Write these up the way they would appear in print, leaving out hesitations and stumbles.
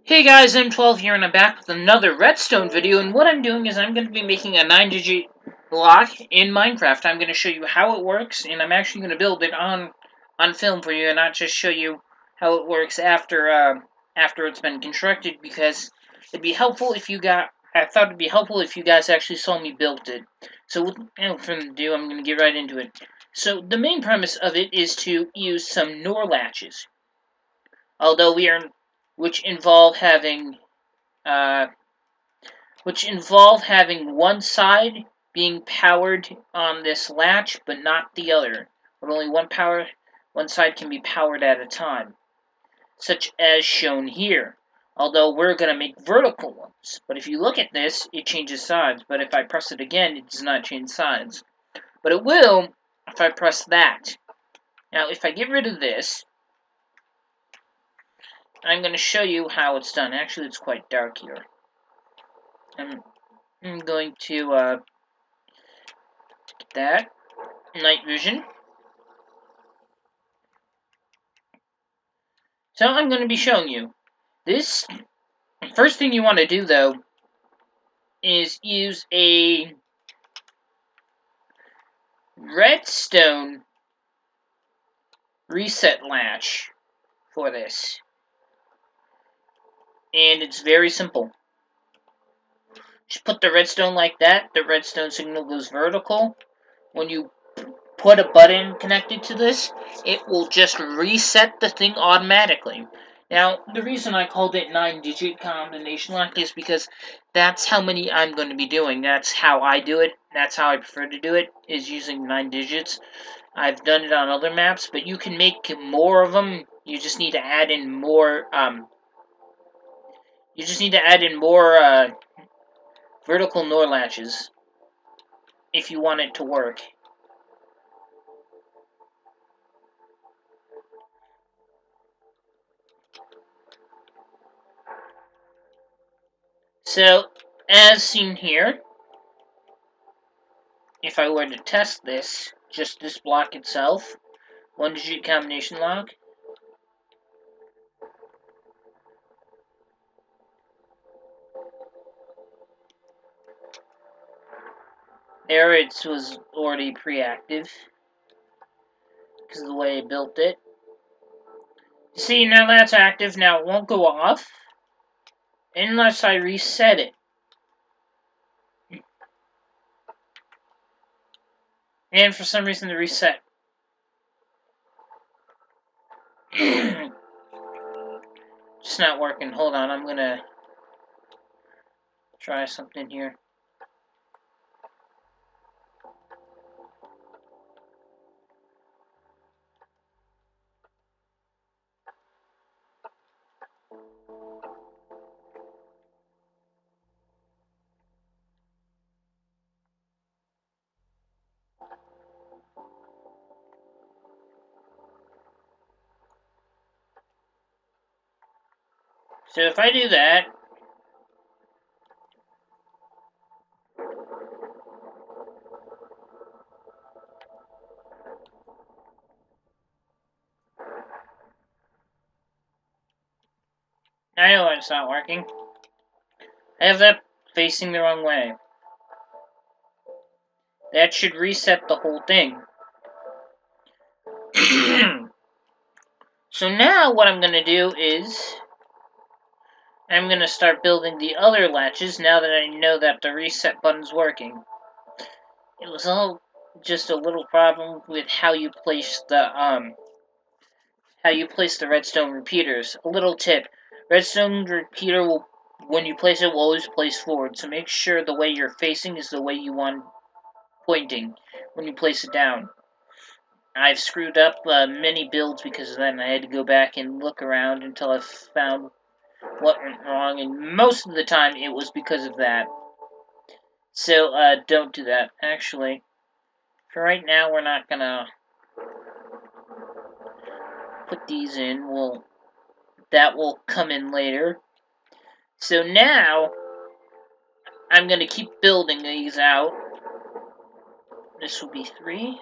Hey guys, M12 here, and I'm back with another redstone video, and what I'm doing is I'm going to be making a 9-digit lock in Minecraft. I'm going to show you how it works, and I'm actually going to build it on film for you, and not just show you how it works after it's been constructed, because it'd be helpful if I thought it'd be helpful if you guys actually saw me build it. So without further ado, I'm going to get right into it. So the main premise of it is to use some NOR latches. Although we are which involve having uh, one side being powered on this latch, but not the other. But only one side can be powered at a time, such as shown here. Although we're going to make vertical ones. But if you look at this, it changes sides. But if I press it again, it does not change sides. But it will if I press that. Now, if I get rid of this, I'm going to show you how it's done. Actually, it's quite dark here. I'm going to get that. Night vision. So I'm going to be showing you. This, first thing you want to do, though, is use a redstone reset latch for this. And it's very simple. Just put the redstone like that. The redstone signal goes vertical. When you put a button connected to this, it will just reset the thing automatically. Now, the reason I called it 9-digit combination lock is because that's how many I'm going to be doing. That's how I do it. That's how I prefer to do it, is using 9 digits. I've done it on other maps, but you can make more of them. You just need to add in more, vertical NOR latches if you want it to work. So, as seen here, if I were to test this, just this block itself, 1-digit combination lock, there it was already pre-active because of the way I built it. See, now that's active. Now it won't go off unless I reset it. And for some reason the reset it's not working. Hold on, I'm gonna try something here. So if I do that, I know it's not working. I have that facing the wrong way. That should reset the whole thing. So now what I'm going to do is I'm going to start building the other latches now that I know that the reset button's working. It was all just a little problem with how you place the redstone repeaters. A little tip. Redstone repeater will, when you place it, will always place forward, so make sure the way you're facing is the way you want pointing when you place it down. I've screwed up many builds because of that, and I had to go back and look around until I found what went wrong, and most of the time it was because of that. So, don't do that. Actually, for right now, we're not gonna put these in. That will come in later. So now, I'm gonna keep building these out. This will be 3.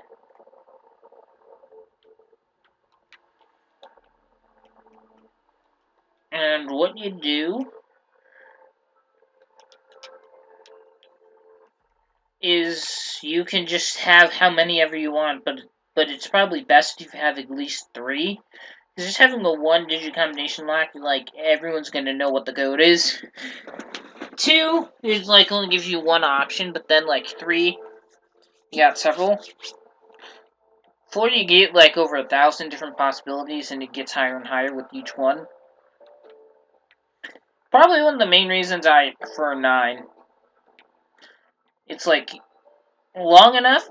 And what you do is you can just have how many ever you want, but it's probably best if you have at least 3. Because just having a 1-digit combination lock, like, everyone's gonna know what the code is. 2 is, like, only gives you one option, but then, like, 3, you got several. 4, you get, like, over 1,000 different possibilities, and it gets higher and higher with each one. Probably one of the main reasons I prefer 9. It's, like, long enough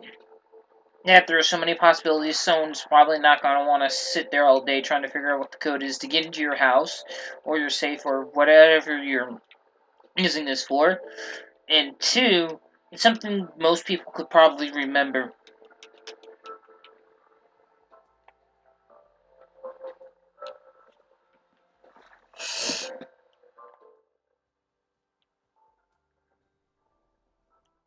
that there are so many possibilities, someone's probably not going to want to sit there all day trying to figure out what the code is to get into your house, or your safe, or whatever you're using this for. And 2, it's something most people could probably remember.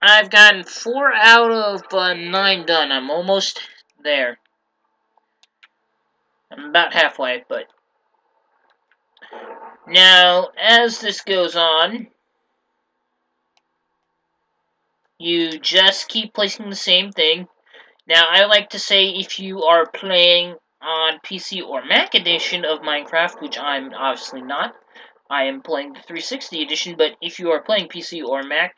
I've gotten 4 out of 9 done. I'm almost there. I'm about halfway, but... Now, as this goes on, you just keep placing the same thing. Now, I like to say if you are playing on PC or Mac edition of Minecraft, which I'm obviously not, I am playing the 360 edition, but if you are playing PC or Mac,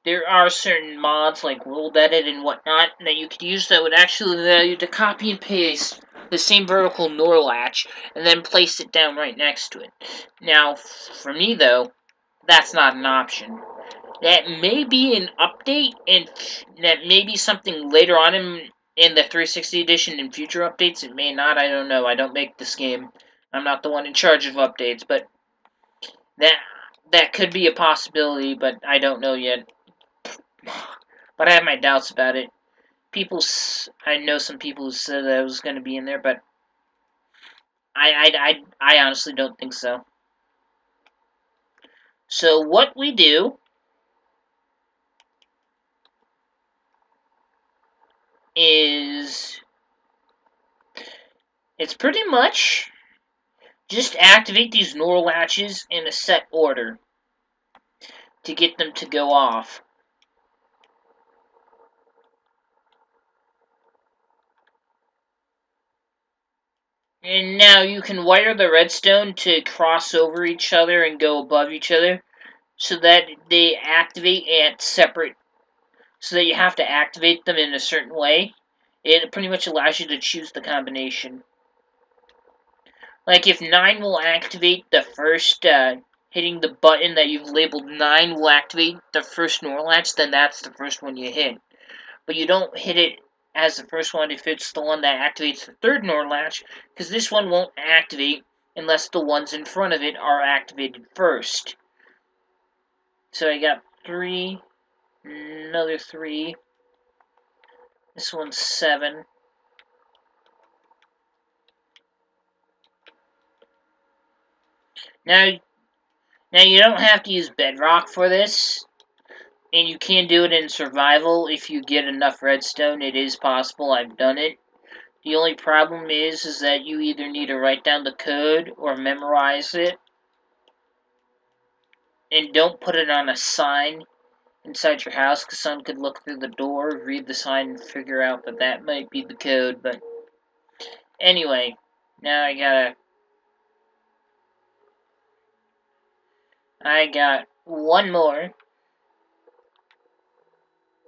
there are certain mods like World Edit and whatnot that you could use that would actually allow you to copy and paste the same vertical NOR latch and then place it down right next to it. Now, for me though, that's not an option. That may be an update, and that may be something later on in the 360 edition and future updates. It may not, I don't know. I don't make this game. I'm not the one in charge of updates, but that that could be a possibility, but I don't know yet. But I have my doubts about it. I know some people who said that it was going to be in there, but I honestly don't think so. So what we do is it's pretty much just activate these NOR latches in a set order to get them to go off. And now you can wire the redstone to cross over each other and go above each other so that they activate at separate, so that you have to activate them in a certain way. It pretty much allows you to choose the combination. Like if 9 will activate the first, hitting the button that you've labeled 9 will activate the first NOR latch, then that's the first one you hit. But you don't hit it as the first one if it's the one that activates the third NOR latch, because this one won't activate unless the ones in front of it are activated first. So I got 3, another 3, this one's 7. Now you don't have to use bedrock for this, and you can do it in survival if you get enough redstone. It is possible, I've done it. The only problem is that you either need to write down the code or memorize it. And don't put it on a sign inside your house, because someone could look through the door, read the sign, and figure out that that might be the code. But anyway, now I got one more,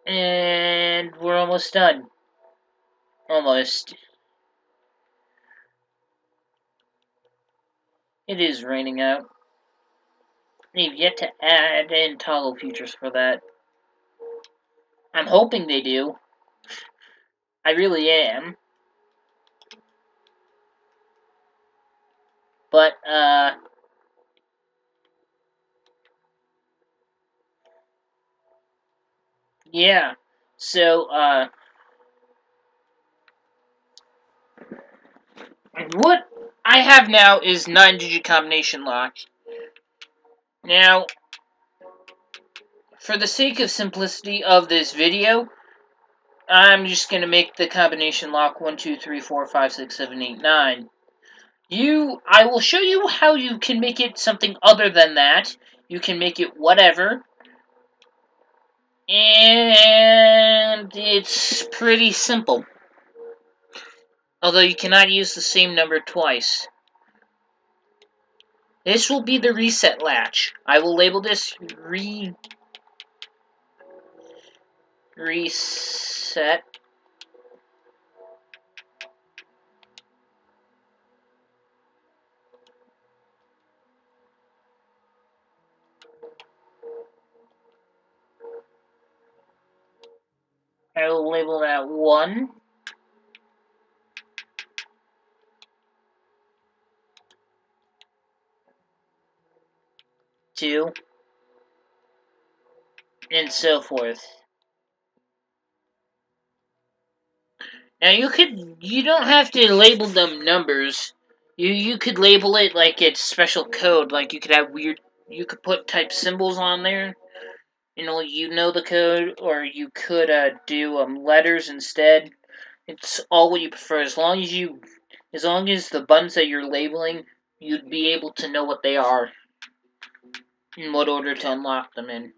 and we're almost done. Almost. It is raining out. They've yet to add in toggle features for that. I'm hoping they do. I really am. But, yeah. So, what I have now is 9-digit combination lock. Now, for the sake of simplicity of this video, I'm just going to make the combination lock 1, 2, 3, 4, 5, 6, 7, 8, 9. I will show you how you can make it something other than that. You can make it whatever. And it's pretty simple. Although you cannot use the same number twice. This will be the reset latch. I will label this reset. I will label that 1, 2, and so forth. Now you don't have to label them numbers. You could label it like it's special code. Like you could put type symbols on there. You know the code, or you could do letters instead. It's all what you prefer. As long as the buttons that you're labeling, you'd be able to know what they are and what order to unlock them in.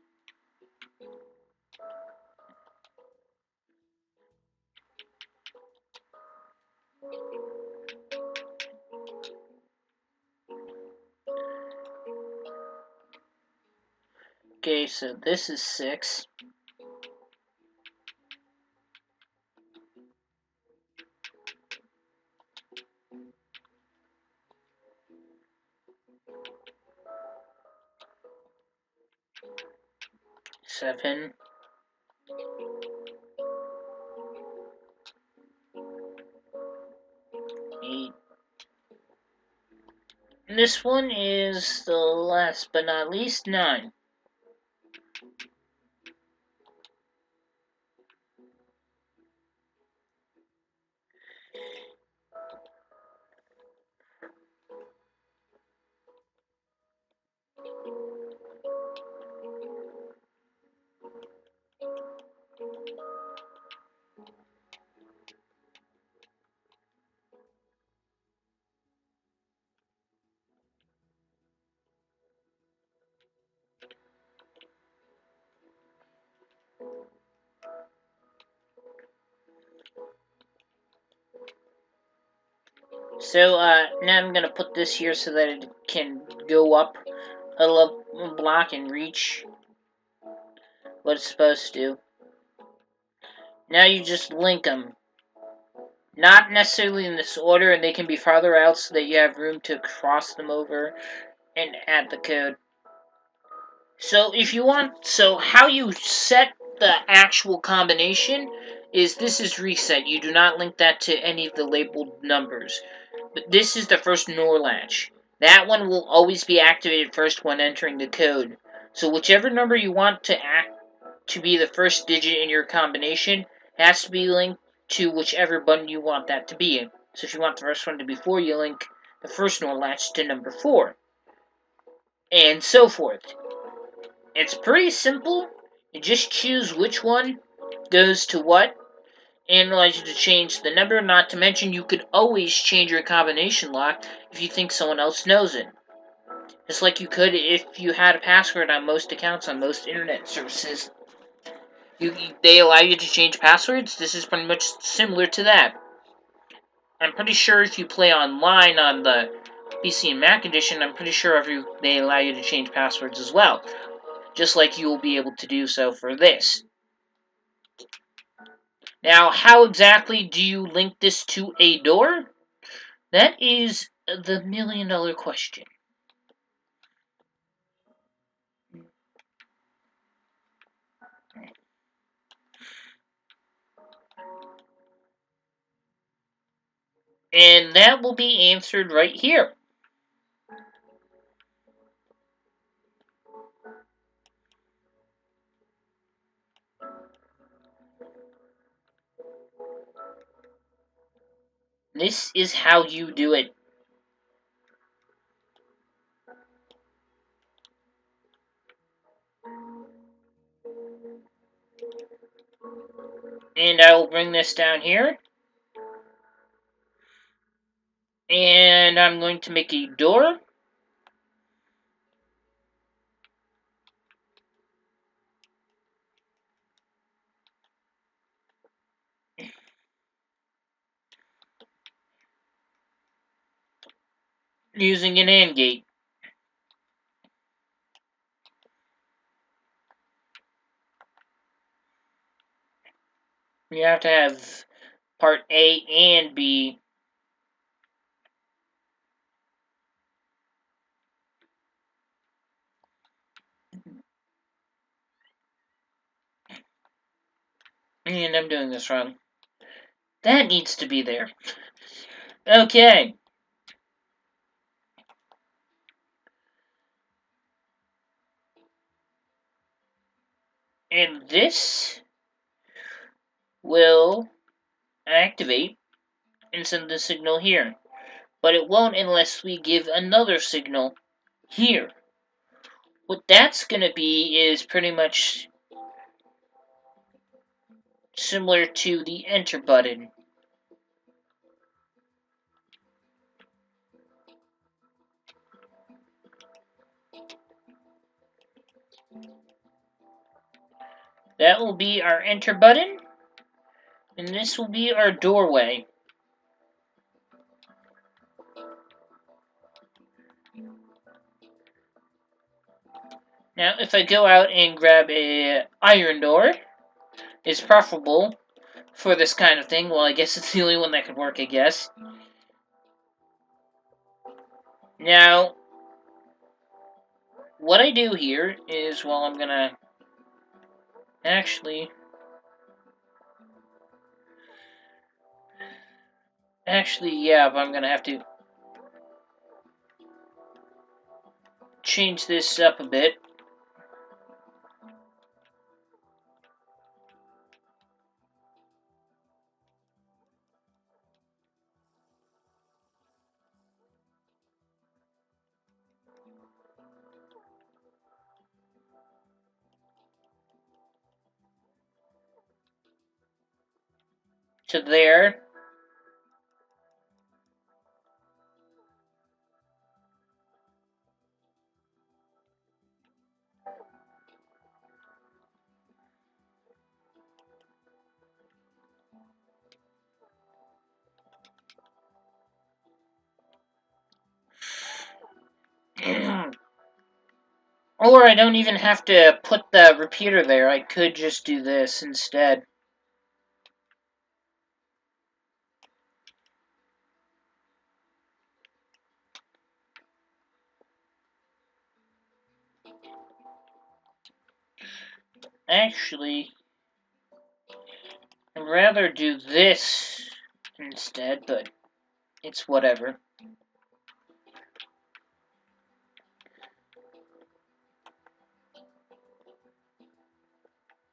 Okay, so this is 6. 7, 8. And this one is the last but not least, 9. So now I'm gonna put this here so that it can go up a little block and reach what it's supposed to do. Now you just link them. Not necessarily in this order, and they can be farther out so that you have room to cross them over and add the code. So how you set the actual combination is this is reset. You do not link that to any of the labeled numbers. But this is the first NOR latch. That one will always be activated first when entering the code. So whichever number you want to be the first digit in your combination has to be linked to whichever button you want that to be in. So if you want the first one to be 4, you link the first NOR latch to number 4. And so forth. It's pretty simple. You just choose which one goes to what, and allows you to change the number. Not to mention, you could always change your combination lock if you think someone else knows it. Just like you could if you had a password on most accounts on most internet services. They allow you to change passwords. This is pretty much similar to that. I'm pretty sure if you play online on the PC and Mac edition, I'm pretty sure they allow you to change passwords as well. Just like you will be able to do so for this. Now, how exactly do you link this to a door? That is the $1,000,000 question. And that will be answered right here. This is how you do it. And I will bring this down here. And I'm going to make a door. Using an AND gate. You have to have part A and B. And I'm doing this wrong. That needs to be there. Okay. And this will activate and send the signal here. But it won't unless we give another signal here. What that's going to be is pretty much similar to the enter button. That will be our enter button, and this will be our doorway. Now, if I go out and grab a iron door, it's preferable for this kind of thing. Well, I guess it's the only one that could work, I guess. Now, what I do here is, well, I'm gonna actually, yeah, but I'm gonna have to change this up a bit. To there. Or I don't even have to put the repeater there. I could just do this instead. Actually, I'd rather do this instead, but it's whatever.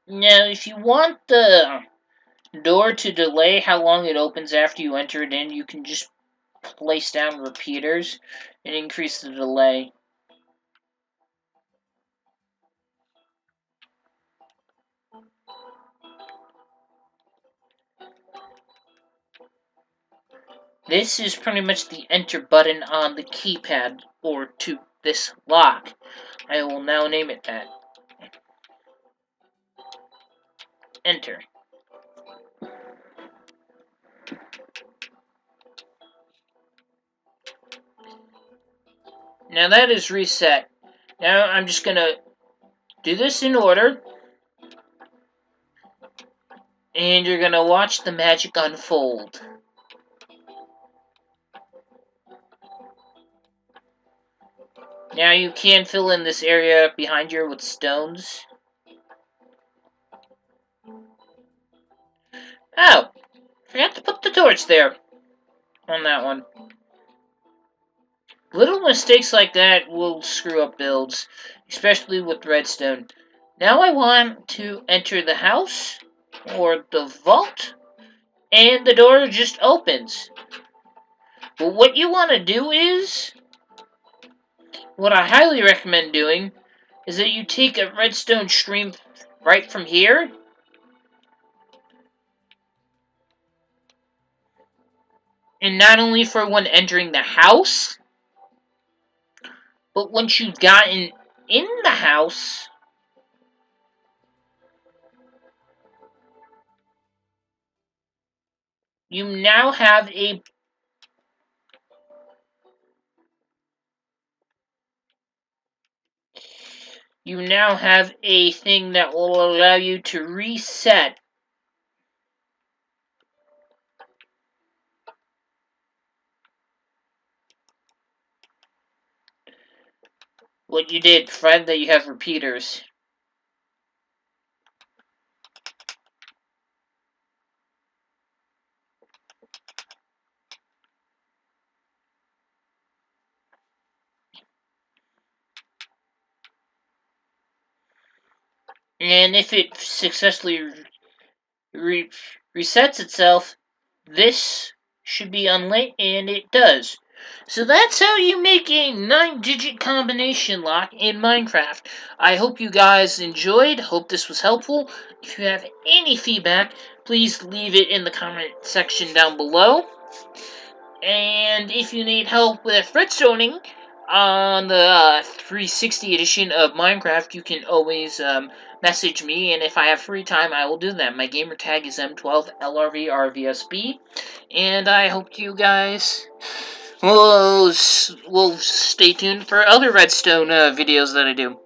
Now, if you want the door to delay how long it opens after you enter it in, you can just place down repeaters and increase the delay. This is pretty much the enter button on the keypad, or to this lock. I will now name it that. Enter. Now that is reset. Now I'm just going to do this in order, and you're going to watch the magic unfold. Now you can fill in this area behind you with stones. Oh, forgot to put the torch there on that one. Little mistakes like that will screw up builds, especially with redstone. Now I want to enter the house, or the vault, and the door just opens. But what you want to do is, what I highly recommend doing, is that you take a redstone stream right from here, And not only for when entering the house, but once you've gotten in the house, you now have a thing that will allow you to reset what you did, Fred, that you have repeaters. And if it successfully resets itself, this should be unlit, and it does. So that's how you make a 9-digit combination lock in Minecraft. I hope you guys enjoyed. Hope this was helpful. If you have any feedback, please leave it in the comment section down below. And if you need help with redstoning on the 360 edition of Minecraft, you can always message me, and if I have free time, I will do that. My gamer tag is M12LRVRVSB, and I hope you guys will stay tuned for other redstone videos that I do.